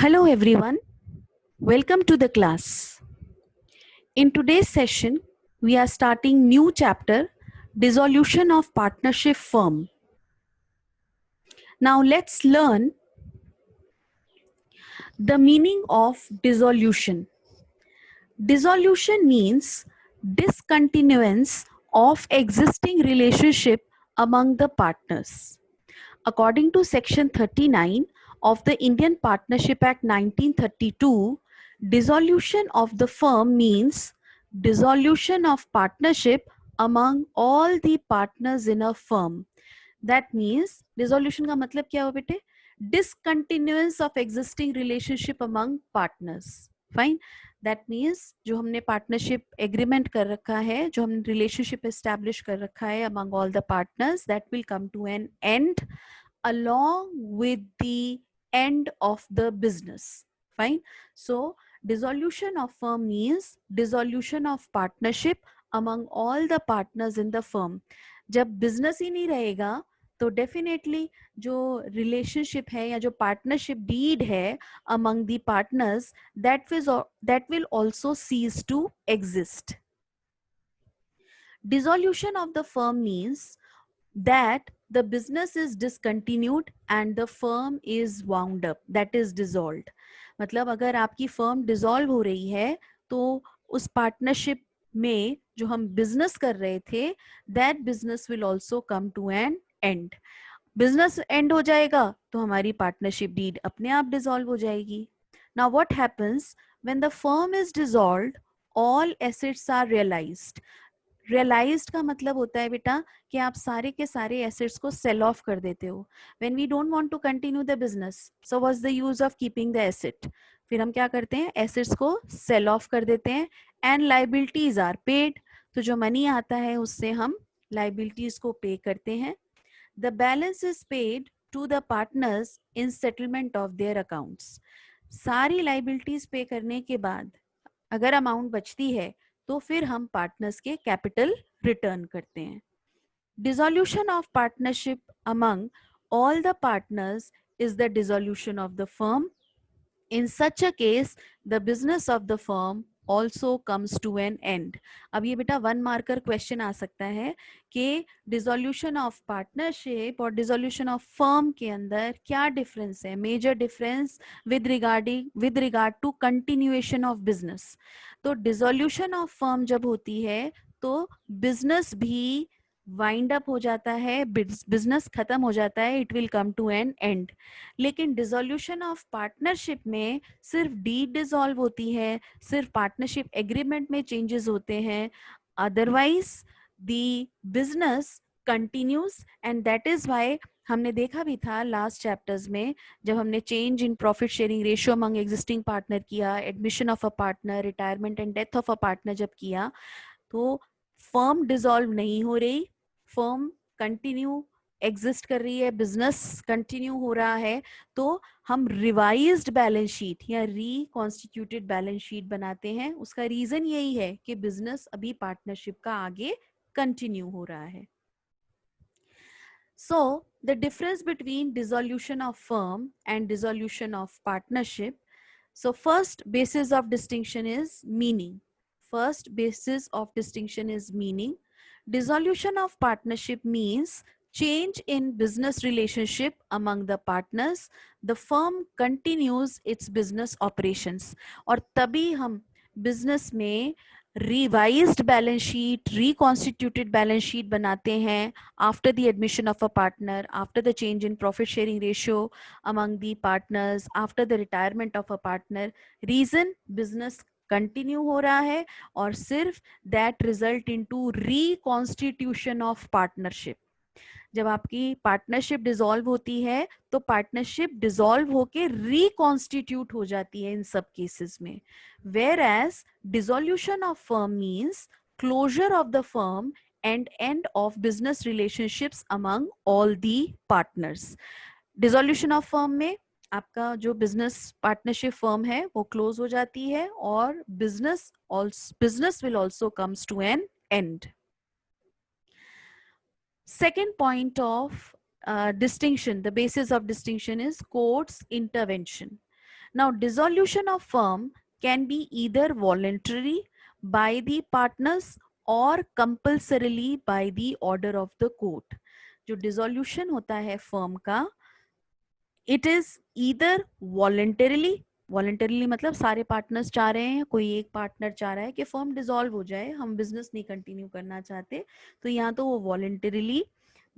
Hello everyone, welcome to the class. In today's session, we are starting new chapter, Dissolution of Partnership Firm. Now let's learn the meaning of dissolution. Dissolution means discontinuance of existing relationship among the partners. According to Section 39 of the Indian Partnership Act 1932, dissolution of the firm means dissolution of partnership among all the partners in a firm. That means dissolution का मतलब क्या हुआ बेटे? Discontinuance of existing relationship among partners. Fine. That means जो हमने partnership agreement कर रखा है, जो हमने रिलेशनशिप एस्टैब्लिश कर रखा है among all the partners, that will come to an end along with the end of the business. Fine. So dissolution of firm means dissolution of partnership among all the partners in the firm. जब business ही नहीं रहेगा तो definitely जो relationship है या जो partnership deed है among the partners, that will also cease to exist. Dissolution of the firm means that the business is discontinued and the firm is wound up, that is dissolved. मतलब अगर आपकी firm dissolve हो रही है तो उस partnership में जो हम business कर रहे थे, that business will also come to an end. Business end हो जाएगा तो हमारी partnership deed अपने आप dissolve हो जाएगी. Now what happens when the firm is dissolved? All assets are realized. Realized का मतलब होता है बेटा कि आप सारे के सारे एसेट्स को सेल ऑफ कर देते हो. When we don't want to continue the business, so what's the use of keeping the asset? फिर हम क्या करते हैं? एसेट्स को सेल ऑफ कर देते हैं एंड लाइबिलिटीज आर पेड. तो जो मनी आता है उससे हम लाइबिलिटीज को पे करते हैं. The balance is paid to the partners in settlement of their accounts. सारी लाइबिलिटीज पे करने के बाद अगर अमाउंट बचती है तो फिर हम पार्टनर्स के कैपिटल रिटर्न करते हैं. Dissolution of partnership among all the partners is the dissolution of the firm. In such a case the business of the firm also comes to an end. अब ये बेटा 1 मार्कर क्वेश्चन आ सकता है कि dissolution of partnership और dissolution of firm के अंदर क्या डिफरेंस है, major difference with regard to continuation of business. तो डिसोल्यूशन ऑफ फर्म जब होती है तो बिजनेस भी वाइंड अप हो जाता है, बिजनेस खत्म हो जाता है, it will come to an end. लेकिन डिसोल्यूशन ऑफ पार्टनरशिप में सिर्फ डीड डिसॉल्व होती है, सिर्फ पार्टनरशिप एग्रीमेंट में चेंजेस होते हैं, otherwise the business continues. And that is why हमने देखा भी था लास्ट चैप्टर्स में जब हमने change in profit sharing ratio among existing partner किया, admission of a partner, retirement and death of a partner जब किया, तो फर्म डिसॉल्व नहीं हो रही, फर्म कंटिन्यू एग्जिस्ट कर रही है, बिजनेस कंटिन्यू हो रहा है. तो हम रिवाइज्ड बैलेंस शीट या रिकॉन्स्टिट्यूटेड बैलेंस शीट बनाते हैं. उसका रीजन यही है कि बिजनेस अभी पार्टनरशिप का आगे कंटिन्यू हो रहा है. So the difference between dissolution of firm and dissolution of partnership. So first basis of distinction is meaning. First basis of distinction is meaning. Dissolution of partnership means change in business relationship among the partners. The firm continues its business operations. और तभी हम business में revised balance sheet, reconstituted balance sheet बनाते हैं after the admission of a partner, after the change in profit sharing ratio among the partners, after the retirement of a partner. Reason business continue हो रहा है और सिर्फ that result into reconstitution of partnership. जब आपकी partnership dissolve होती है तो पार्टनरशिप डिसॉल्व होके रिकॉन्स्टिट्यूट हो जाती है इन सब केसेस में. Whereas dissolution of firm means closure of the firm and end of business relationships among all the partners. Dissolution of firm में आपका जो बिजनेस पार्टनरशिप फर्म है वो क्लोज हो जाती है और business will also comes to an end. Second point of distinction, the basis of distinction is court's intervention. Now, dissolution of firm can be either voluntary by the partners or compulsorily by the order of the court. जो dissolution होता है firm का, it is either voluntarily मतलब सारे partners चाह रहे हैं, कोई एक पार्टनर चाह रहा है कि फर्म डिसॉल्व हो जाए, हम बिजनेस नहीं कंटिन्यू करना चाहते, तो यहाँ तो वो वॉलंटरीली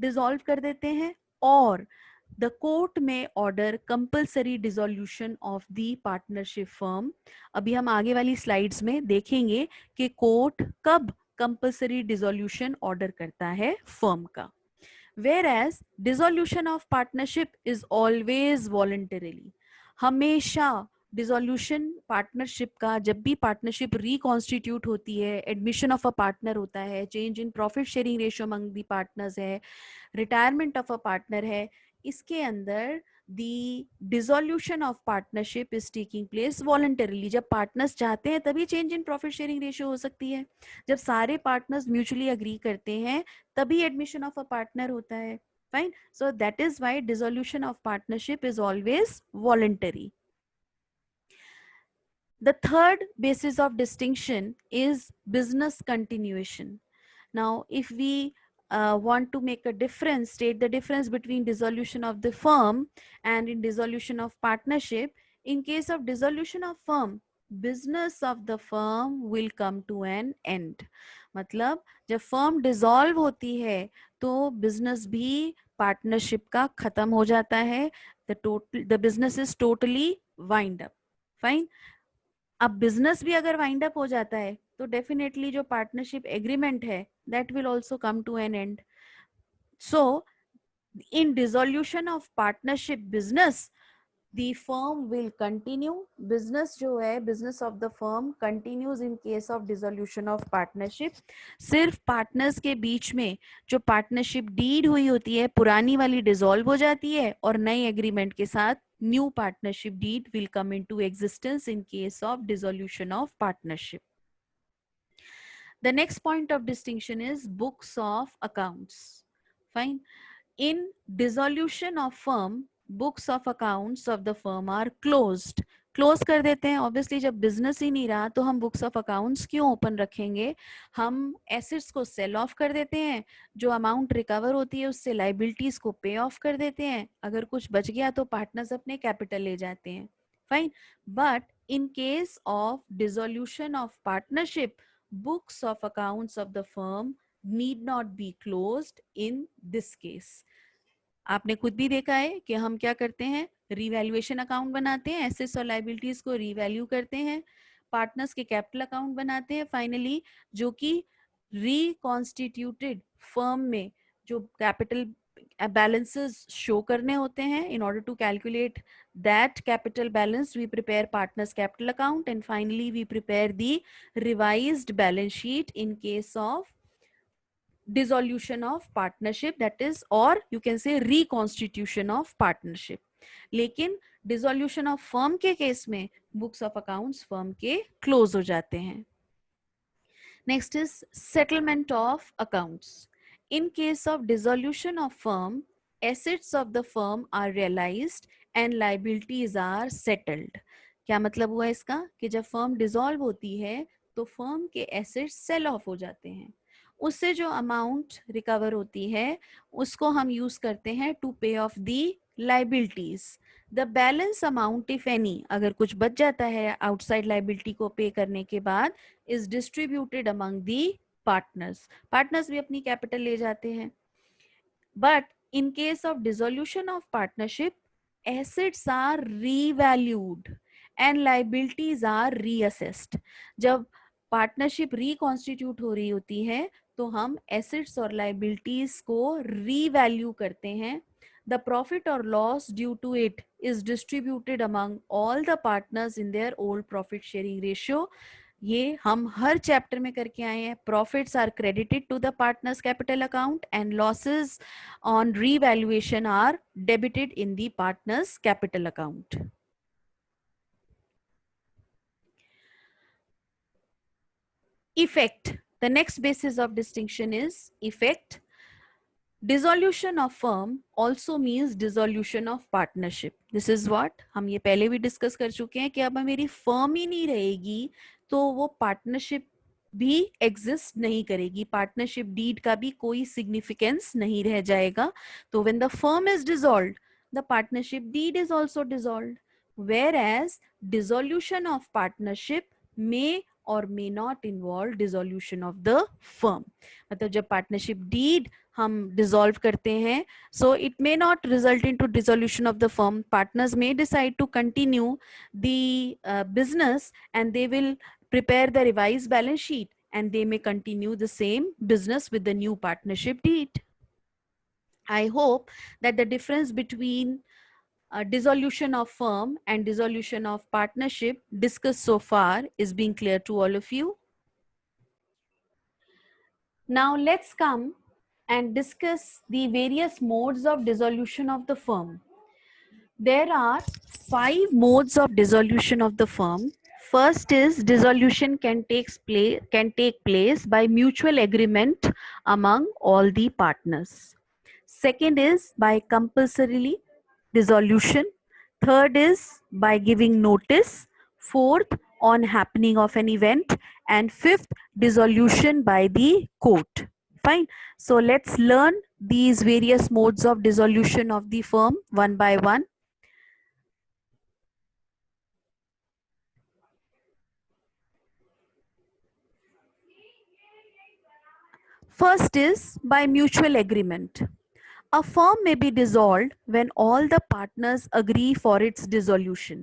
डिसॉल्व कर देते हैं, और the court may order compulsory dissolution of the partnership firm. अभी हम आगे वाली स्लाइड्स में देखेंगे कि कोर्ट कब compulsory dissolution ऑर्डर करता है फर्म का. Whereas dissolution of partnership is always voluntarily. हमेशा डिसोल्यूशन पार्टनरशिप का, जब भी पार्टनरशिप रिकॉन्स्टिट्यूट होती है, एडमिशन ऑफ अ पार्टनर होता है, change in profit sharing ratio among the partners है, रिटायरमेंट ऑफ अ पार्टनर है, इसके अंदर the dissolution of partnership is taking place voluntarily. जब पार्टनर्स चाहते हैं तभी change in profit sharing ratio हो सकती है. जब सारे पार्टनर्स म्यूचुअली अग्री करते हैं तभी एडमिशन ऑफ अ पार्टनर होता है. Fine. So that is why dissolution of partnership is always voluntary. The third basis of distinction is business continuation. Now, if we want to make a difference, state the difference between dissolution of the firm and in dissolution of partnership. In case of dissolution of firm, business of the firm will come to an end. मतलब जब firm dissolve होती है तो business भी partnership का खत्म हो जाता है. The business is totally wind up. Fine. अब बिजनेस भी अगर वाइंड अप हो जाता है तो डेफिनेटली जो पार्टनरशिप एग्रीमेंट है that will also come to an end. So in dissolution of partnership business, the firm will continue. Business जो है, business of the firm continues in case of dissolution of partnership. सिर्फ partners के बीच में जो partnership deed हुई होती है पुरानी वाली डिसॉल्व हो जाती है और नई एग्रीमेंट के साथ new partnership deed will come into existence in case of dissolution of partnership. The next point of distinction is books of accounts. Fine. In dissolution of firm, books of accounts of the firm are closed. Close कर देते हैं. Obviously जब business ही नहीं रहा तो हम books of accounts क्यों open रखेंगे. हम एसेट्स को सेल ऑफ कर देते हैं, जो अमाउंट रिकवर होती है उससे लाइबिलिटीज को पे ऑफ कर देते हैं, अगर कुछ बच गया तो पार्टनर्स अपने कैपिटल ले जाते हैं. Fine. But in case of dissolution of partnership, books of accounts of the firm need not be closed in this case. आपने खुद भी देखा है कि हम क्या करते हैं, रिवैल्यूएशन अकाउंट बनाते हैं, एसेट्स और लाइबिलिटीज को रिवैल्यू करते हैं, पार्टनर्स के कैपिटल अकाउंट बनाते हैं फाइनली, जो कि रिकॉन्स्टिट्यूटेड फर्म में जो कैपिटल balances show करने होते हैं. In order to calculate that capital balance, we prepare partners capital account and finally we prepare the revised balance sheet in case of dissolution of partnership, that is, or you can say reconstitution of partnership. लेकिन dissolution of firm के case में books of accounts firm के close हो जाते हैं. Next is settlement of accounts. In case of dissolution of firm, assets of the firm are realized and liabilities are settled. क्या मतलब हुआ इसका कि जब फर्म डिसॉल्व होती है तो फर्म के एसेट्स सेल ऑफ हो जाते हैं, उससे जो अमाउंट रिकवर होती है उसको हम यूज करते हैं टू पे of the liabilities. The balance amount if any, अगर कुछ बच जाता है आउटसाइड लाइबिलिटी को पे करने के बाद, is distributed among the partners. Partners भी अपनी कैपिटल ले जाते हैं. But in case of dissolution of partnership, assets are revalued and liabilities are reassessed. जब पार्टनरशिप रिकॉन्स्टिट्यूट हो रही होती है तो हम एसेट्स और लाइबिलिटीज को रीवैल्यू करते हैं. The profit or loss due to it is distributed among all the partners in their old profit sharing ratio. ये हम हर चैप्टर में करके आए हैं. Profits are credited to the partners capital account and losses on revaluation are debited in the partners capital account. Effect. The next basis of distinction is effect. Dissolution of firm also means dissolution of partnership. This is what हम ये पहले भी discuss कर चुके हैं कि अब मेरी फर्म ही नहीं रहेगी तो वो पार्टनरशिप भी एग्जिस्ट नहीं करेगी, पार्टनरशिप डीड का भी कोई सिग्निफिकेंस नहीं रह जाएगा. तो when the firm is dissolved, the partnership deed is also dissolved. Whereas dissolution of partnership may or may not involve dissolution of the firm. मतलब जब पार्टनरशिप डीड हम डिसॉल्व करते हैं, so it may not result into dissolution of the firm. Partners may decide to continue the business and they will prepare the revised balance sheet and they may continue the same business with the new partnership deed. I hope that the difference between dissolution of firm and dissolution of partnership discussed so far is being clear to all of you. Now let's come and discuss the various modes of dissolution of the firm. There are 5 modes of dissolution of the firm. First is dissolution can take place by mutual agreement among all the partners. Second is by compulsory dissolution. Third is by giving notice. Fourth, on happening of an event. And fifth, dissolution by the court. Fine. So let's learn these various modes of dissolution of the firm one by one. First is by mutual agreement. A firm may be dissolved when all the partners agree for its dissolution.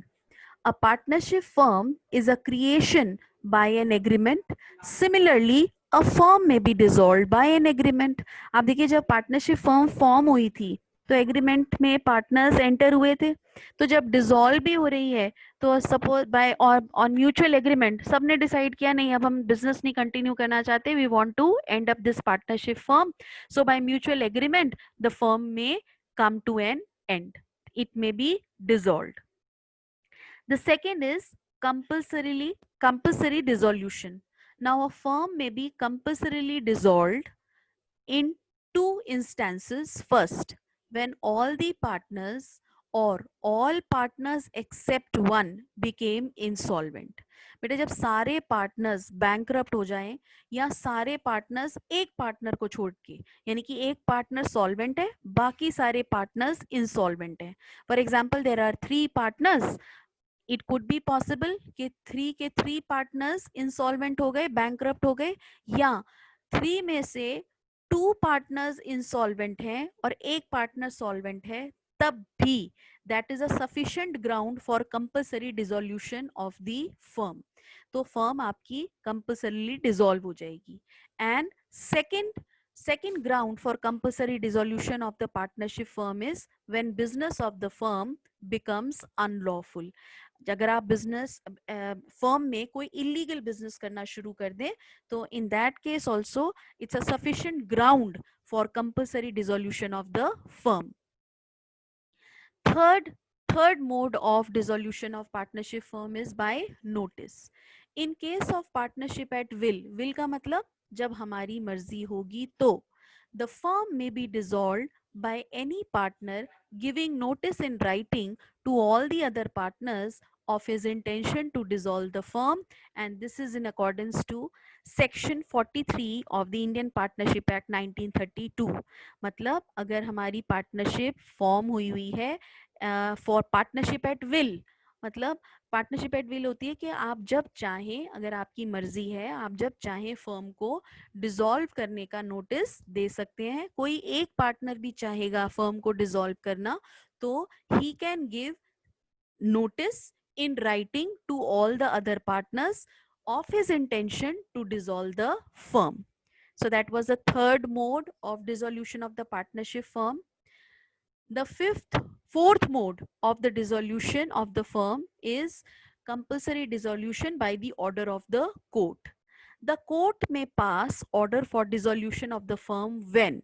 A partnership firm is a creation by an agreement. Similarly, a firm may be dissolved by an agreement. आप देखिए जब partnership firm form हुई थी तो agreement में partners enter हुए थे, तो जब डिसॉल्व भी हो रही है तो सपोज बाय और ऑन म्यूचुअल एग्रीमेंट सबने डिसाइड किया नहीं अब हम बिजनेस नहीं कंटिन्यू करना चाहते, we want to end up this partnership firm. So by mutual agreement the firm में come to an end, it may be dissolved. The second is compulsory dissolution. Now a firm may be compulsorily dissolved in 2 instances. First, when all the partners or all partners except one became insolvent. बेटा जब सारे partners bankrupt हो जाएं या सारे partners एक partner को छोड़ के, यानी कि एक पार्टनर सॉल्वेंट है बाकी सारे पार्टनर्स इंसॉल्वेंट हैं. For example there are 3 partners. It could be possible कि 3 के 3 पार्टनर्स इंसॉल्वेंट हो गए, बैंकरप्ट हो गए, या 3 में से 2 पार्टनर्स इंसॉल्वेंट हैं और एक पार्टनर सॉल्वेंट है, तब भी that is a sufficient ground for compulsory dissolution of the firm. तो फर्म आपकी कंपल्सरीली डिसॉल्व हो जाएगी. And second ground for compulsory dissolution of the partnership firm is when business of the firm becomes unlawful. अगर आप business firm में कोई illegal business करना शुरू कर दें तो in that case also it's a sufficient ground for compulsory dissolution of the firm. Third mode of dissolution of partnership firm is by notice. In case of partnership at will का मतलब जब हमारी मर्जी होगी तो the firm may be dissolved by any partner giving notice in writing to all the other partners of his intention to dissolve the firm, and this is in accordance to section 43 of the Indian Partnership Act 1932. मतलब अगर हमारी partnership form हुई है for partnership at will, मतलब partnership at will होती है कि आप जब चाहें, अगर आपकी मर्जी है, आप जब चाहें फर्म को डिसॉल्व करने का नोटिस दे सकते हैं. कोई एक पार्टनर भी चाहेगा फर्म को डिसॉल्व करना तो he can give notice in writing to all the other partners of his intention to dissolve the firm. So that was the third mode of dissolution of the partnership firm. The fourth mode of the dissolution of the firm is compulsory dissolution by the order of the court. The court may pass order for dissolution of the firm when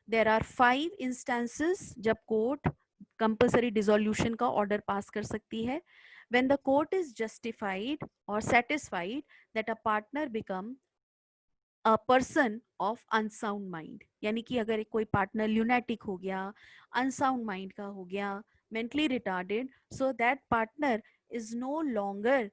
there are 5 instances जब court compulsory dissolution का order pass कर सकती है. when the court is justified or satisfied that a partner become a person of unsound mind, यानी कि अगर कोई partner lunatic हो गया, अनसाउंड माइंड का हो गया, mentally retarded, so that partner is no longer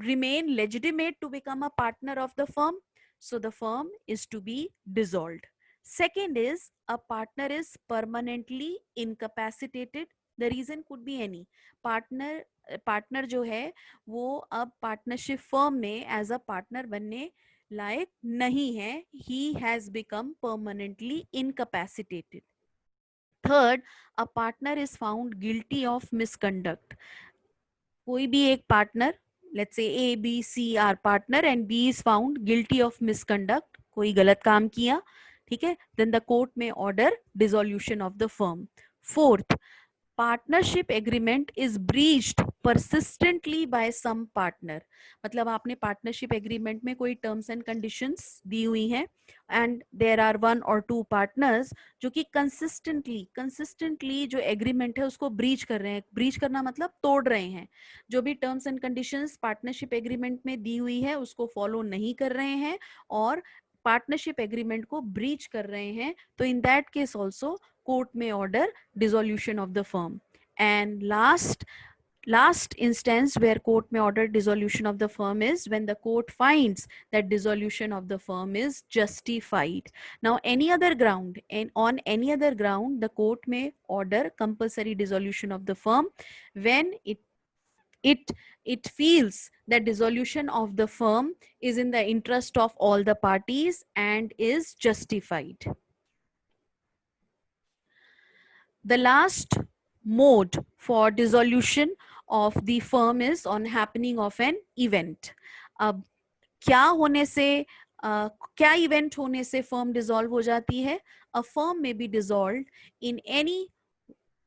remain legitimate to become a partner of the firm, so the firm is to be dissolved. Second is a partner is permanently incapacitated. The reason could be any partner जो है वो अब partnership firm में as a partner बनने लायक नहीं है, he has become permanently incapacitated. Third, a partner is found guilty of misconduct. कोई भी एक partner, let's say A B C are partner and B is found guilty of misconduct, कोई गलत काम किया, ठीक है, देन द कोर्ट में order dissolution of the firm. Fourth, partnership agreement is breached persistently bye some partner. मतलब आपने partnership agreement में कोई टर्म्स एंड कंडीशंस दी हुई हैं एंड देयर आर वन और टू पार्टनर्स जो कि कंसिस्टेंटली जो एग्रीमेंट है उसको ब्रीच कर रहे हैं. ब्रीच करना मतलब तोड़ रहे हैं. जो भी terms and conditions partnership agreement में दी हुई है उसको फॉलो नहीं कर रहे हैं और पार्टनरशिप एग्रीमेंट को ब्रीच कर रहे हैं, तो in that case also court may order dissolution of the firm. And last instance where court may order dissolution of the firm is when the court finds that dissolution of the firm is justified. Now any other ground, and on any other ground the court may order compulsory dissolution of the firm when it feels that dissolution of the firm is in the interest of all the parties and is justified. The last mode for dissolution of the firm is on happening of an event. अब क्या होने से क्या event होने से firm dissolve हो जाती है? अ फर्म में B dissolve in any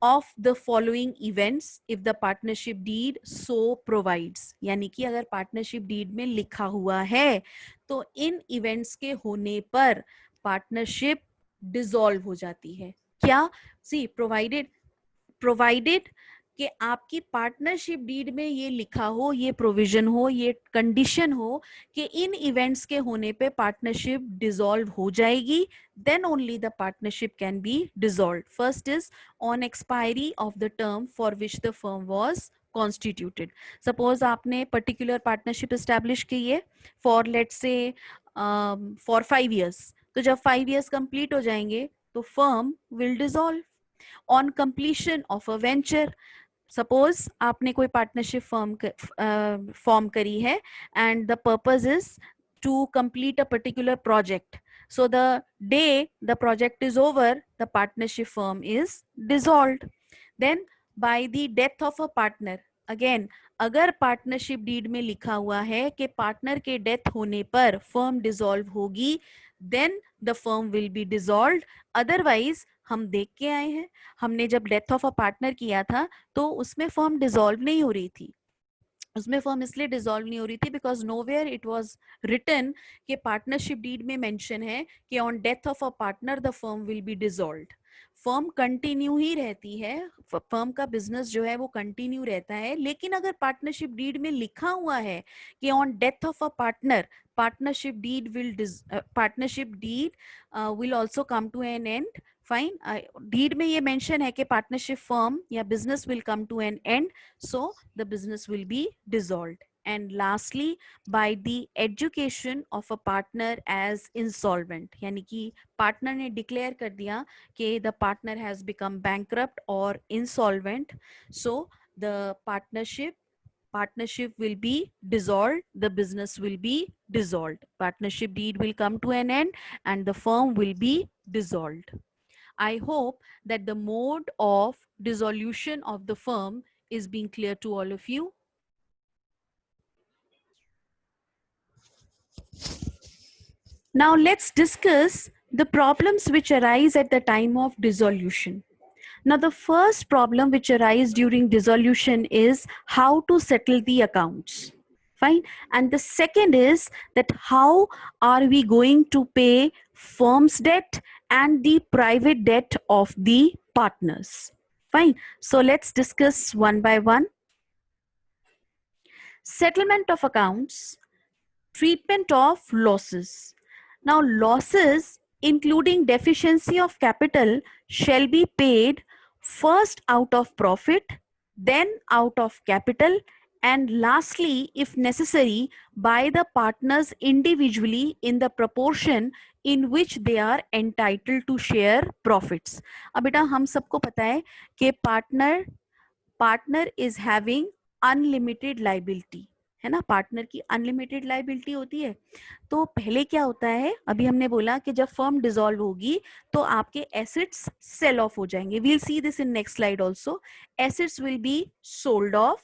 of the following events if the partnership deed so provides. यानी कि अगर पार्टनरशिप डीड में लिखा हुआ है तो इन इवेंट्स के होने पर पार्टनरशिप डिसॉल्व हो जाती है. क्या? सी प्रोवाइडेड कि आपकी पार्टनरशिप डीड में ये लिखा हो, ये प्रोविजन हो, ये कंडीशन हो कि इन इवेंट्स के होने पे पार्टनरशिप डिसॉल्व हो जाएगी, then only the partnership can be dissolved. First is on expiry of the term for which the firm was constituted. Suppose आपने particular partnership establish की है for let's say for 5 years, तो जब 5 years complete हो जाएंगे तो firm will dissolve. On completion of a venture, suppose आपने कोई पार्टनरशिप फॉर्म करी है and the purpose is to complete a particular project, so the day the project is over the partnership firm is dissolved. Then by the death of a partner, again अगर partnership deed में लिखा हुआ है कि partner के death होने पर firm dissolve होगी, then the firm will be dissolved. Otherwise हम देख के आए हैं, हमने जब डेथ ऑफ अ पार्टनर किया था तो उसमें फर्म डिसॉल्व नहीं हो रही थी. उसमें फर्म इसलिए डिसॉल्व नहीं हो रही थी because nowhere it was written कि पार्टनरशिप डीड में मेंशन है कि on death of a partner the firm will be dissolved. Firm continue ही रहती है, फर्म का बिजनेस जो है वो कंटिन्यू रहता है, लेकिन अगर पार्टनरशिप डीड में लिखा हुआ है कि on death of a partner partnership deed will also come to an end, fine, deed में ये मेंशन है कि पार्टनरशिप फर्म या business will come to an end, so the business will be dissolved. And lastly, by the education of a partner as insolvent, यानी कि partner ने declare कर दिया कि the partner has become bankrupt or insolvent, so the partnership will be dissolved, the business will be dissolved, partnership deed will come to an end and the firm will be dissolved. I hope that the mode of dissolution of the firm is being clear to all of you. Now let's discuss the problems which arise at the time of dissolution. Now the first problem which arises during dissolution is how to settle the accounts. Fine. And the second is that how are we going to pay firm's debt and the private debt of the partners. Fine. So let's discuss one by one. Settlement of accounts. treatment of losses. Now, losses, including deficiency of capital, shall be paid first out of profit, then out of capital, and lastly, if necessary, by the partners individually in the proportion in which they are entitled to share profits. अब बेटा हम सबको पता है कि partner is having unlimited liability, है ना, partner की अनलिमिटेड लाइबिलिटी होती है। तो पहले क्या होता है, अभी हमने बोला कि जब फर्म डिसॉल्व होगी तो आपके एसेट्स सेल ऑफ हो जाएंगे। We'll see this in next slide also. Assets will be sold off,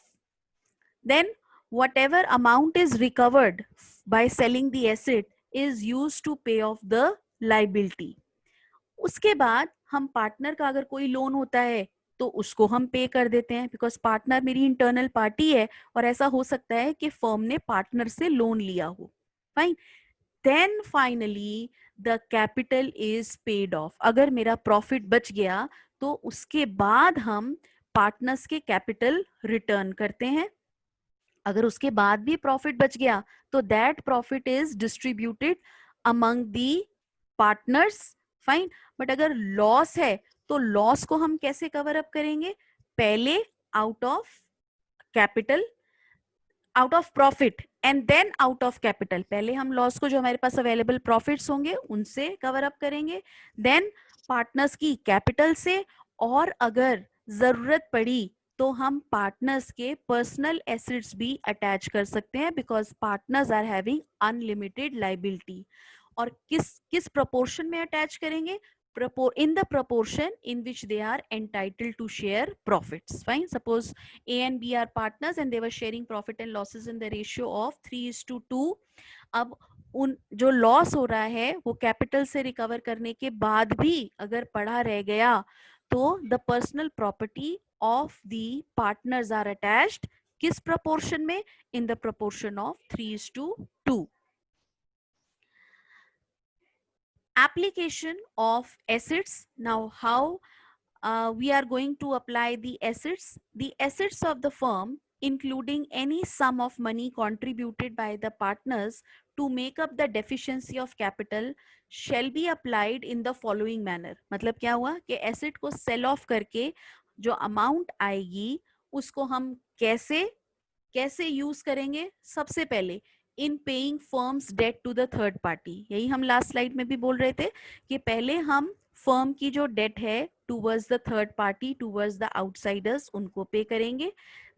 then whatever amount is recovered by selling the asset is used to pay off the liability. उसके बाद हम partner का अगर कोई loan होता है तो उसको हम पे कर देते हैं, बिकॉज पार्टनर मेरी इंटरनल पार्टी है और ऐसा हो सकता है कि फर्म ने पार्टनर से लोन लिया हो। Fine, then finally the capital is paid off. अगर मेरा प्रॉफिट बच गया तो उसके बाद हम पार्टनर्स के कैपिटल रिटर्न करते हैं। अगर उसके बाद भी प्रॉफिट बच गया तो that profit is distributed among the partners. Fine, but अगर लॉस है तो लॉस को हम कैसे कवर अप करेंगे? पहले out of capital, out of profit and then out of capital. पहले हम लॉस को जो हमारे पास अवेलेबल प्रॉफिट्स होंगे उनसे कवर अप करेंगे, देन पार्टनर्स की कैपिटल से, और अगर जरूरत पड़ी तो हम पार्टनर्स के पर्सनल एसेट्स भी अटैच कर सकते हैं, because partners are having unlimited liability. और किस प्रोपोर्शन में अटैच करेंगे? in the proportion in which they are entitled to share profits. Fine, suppose A and B are partners and they were sharing profit and losses in the ratio of 3:2. अब उन जो loss हो रहा है वो capital से recover करने के बाद भी अगर पड़ा रह गया तो the personal property of the partners are attached. किस प्रोपोर्शन में? In the proportion of 3:2. Application of assets. Now, how we are going to apply the assets? The assets of the firm, including any sum of money contributed by the partners to make up the deficiency of capital, shall be applied in the following manner. मतलब क्या हुआ कि asset को cell of करके जो amount आएगी उसको हम कैसे यूज करेंगे? सबसे पहले in paying firms debt to the third party. यही हम लास्ट स्लाइड में भी बोल रहे थे कि पहले हम फर्म की जो डेट है towards the third party, towards the outsiders, उनको पे करेंगे।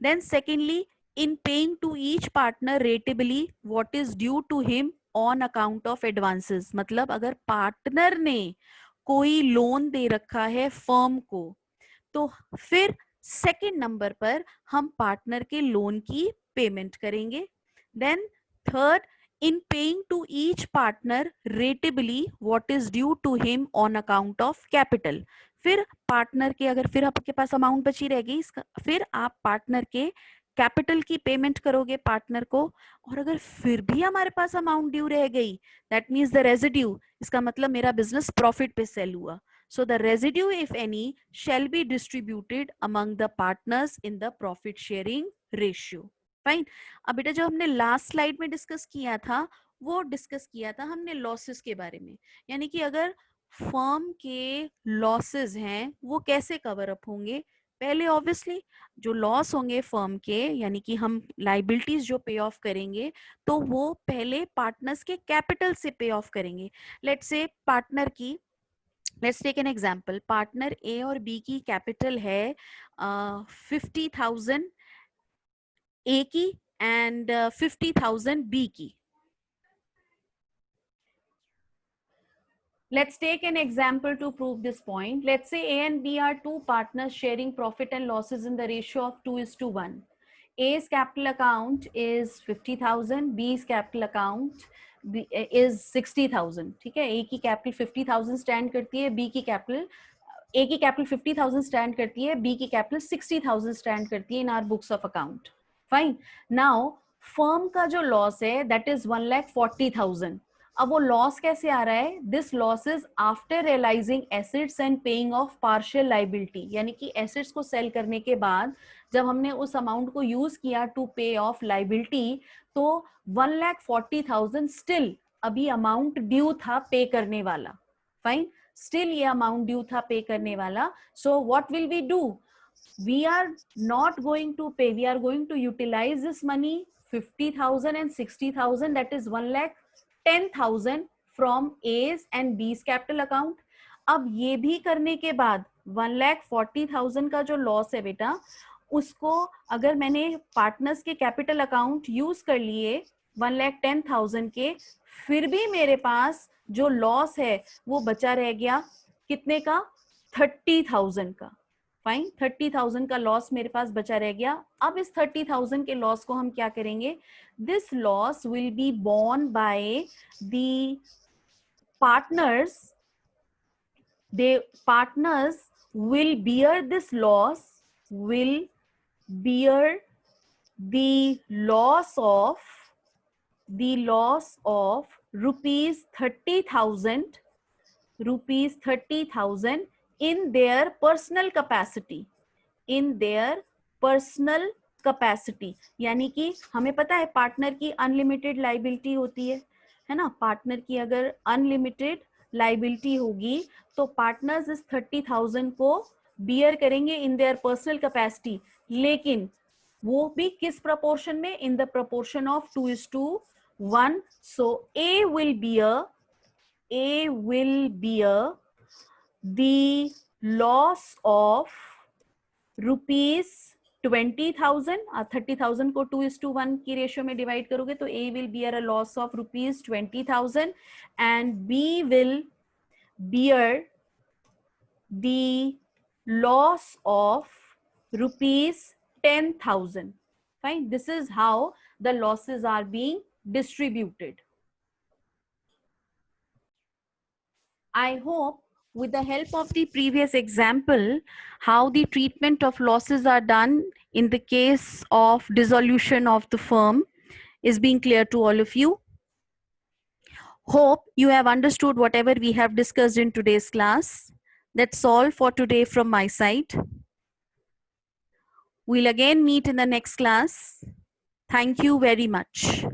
Then secondly in paying to each partner rateably what is due to him on account of advances. मतलब अगर पार्टनर ने कोई लोन दे रखा है फर्म को तो फिर सेकेंड नंबर पर हम पार्टनर के लोन की पेमेंट करेंगे। Then third, in paying to each partner ratably what is due to him on account of capital. फिर पार्टनर के अगर फिर आपके पास अमाउंट बची रहेगी फिर आप पार्टनर के कैपिटल की पेमेंट करोगे पार्टनर को। और अगर फिर भी हमारे पास अमाउंट ड्यू रह गई दैट मीन्स द रेजिड्यू, इसका मतलब मेरा बिजनेस प्रॉफिट पे सेल हुआ। So the residue, if any, shall be distributed among the partners in the profit sharing ratio. Fine. अब बेटा जो हमने लास्ट स्लाइड में डिस्कस किया था वो डिस्कस किया था हमने लॉसेस के बारे में, यानी कि अगर फर्म के लॉसेस हैं वो कैसे कवर अप होंगे। पहले ऑब्वियसली जो लॉस होंगे फर्म के, यानी कि हम लाइबिलिटीज जो पे ऑफ करेंगे तो वो पहले पार्टनर्स के कैपिटल से पे ऑफ करेंगे। लेट्स से पार्टनर की, let's take an example, partner A और बी की कैपिटल है 50,000 ए की एंड 50,000 बी की। Let's take an example to prove this point. Let's say A and B are two partners sharing profit and losses in the ratio of 2:1. A's capital account is 50,000, B's capital account is 60,000. ठीक है, A की capital 50,000 stand करती है, B की capital A की capital 50,000 stand करती है, B की कैपिटल 60,000 स्टैंड करती है in our books of account. Fine, now firm का जो लॉस है दैट इज 1,40,000। अब वो लॉस कैसे आ रहा है? This loss is after realizing assets and paying off partial liability, यानी कि एसेट्स को सेल करने के बाद जब हमने उस अमाउंट को यूज किया टू पे ऑफ लाइबिलिटी, तो 1,40,000 स्टिल अभी अमाउंट ड्यू था पे करने वाला. फाइन, स्टिल ये अमाउंट ड्यू था पे करने वाला. So what will we do? we are not going to pay, we are going to utilize this money 50,000 and 60,000, that is 1,10,000 from A's and B's capital account. अब ये भी करने के बाद 1,40,000 का जो लॉस है बेटा, उसको अगर मैंने पार्टनर्स के कैपिटल अकाउंट यूज कर लिए 1,10,000 के, फिर भी मेरे पास जो लॉस है वो बचा रह गया कितने का? 30,000 का. फाइन, 30,000 का लॉस मेरे पास बचा रह गया. अब इस 30,000 के लॉस को हम क्या करेंगे? This loss will be borne by the partners. The partners will bear this loss, will bear the loss of rupees 30,000 in their personal capacity, in their personal capacity. यानी कि हमें पता है पार्टनर की अनलिमिटेड लाइबिलिटी होती है ना? Partner की अगर अनलिमिटेड लाइबिलिटी होगी तो पार्टनर्स इस 30,000 को बियर करेंगे इन देयर पर्सनल कैपेसिटी, लेकिन वो भी किस प्रपोर्शन में? In the proportion of 2:1. So A will bear the loss of rupees 20,000. 30,000 को 2:1 की रेशियो में डिवाइड करोगे तो A will bear a loss of rupees 20,000 and B will bear the loss of rupees 10,000. Fine. This is how the losses are being distributed. I hope with the help of the previous example, how the treatment of losses are done in the case of dissolution of the firm is being clear to all of you. Hope you have understood whatever we have discussed in today's class. That's all for today from my side. We'll again meet in the next class. Thank you very much.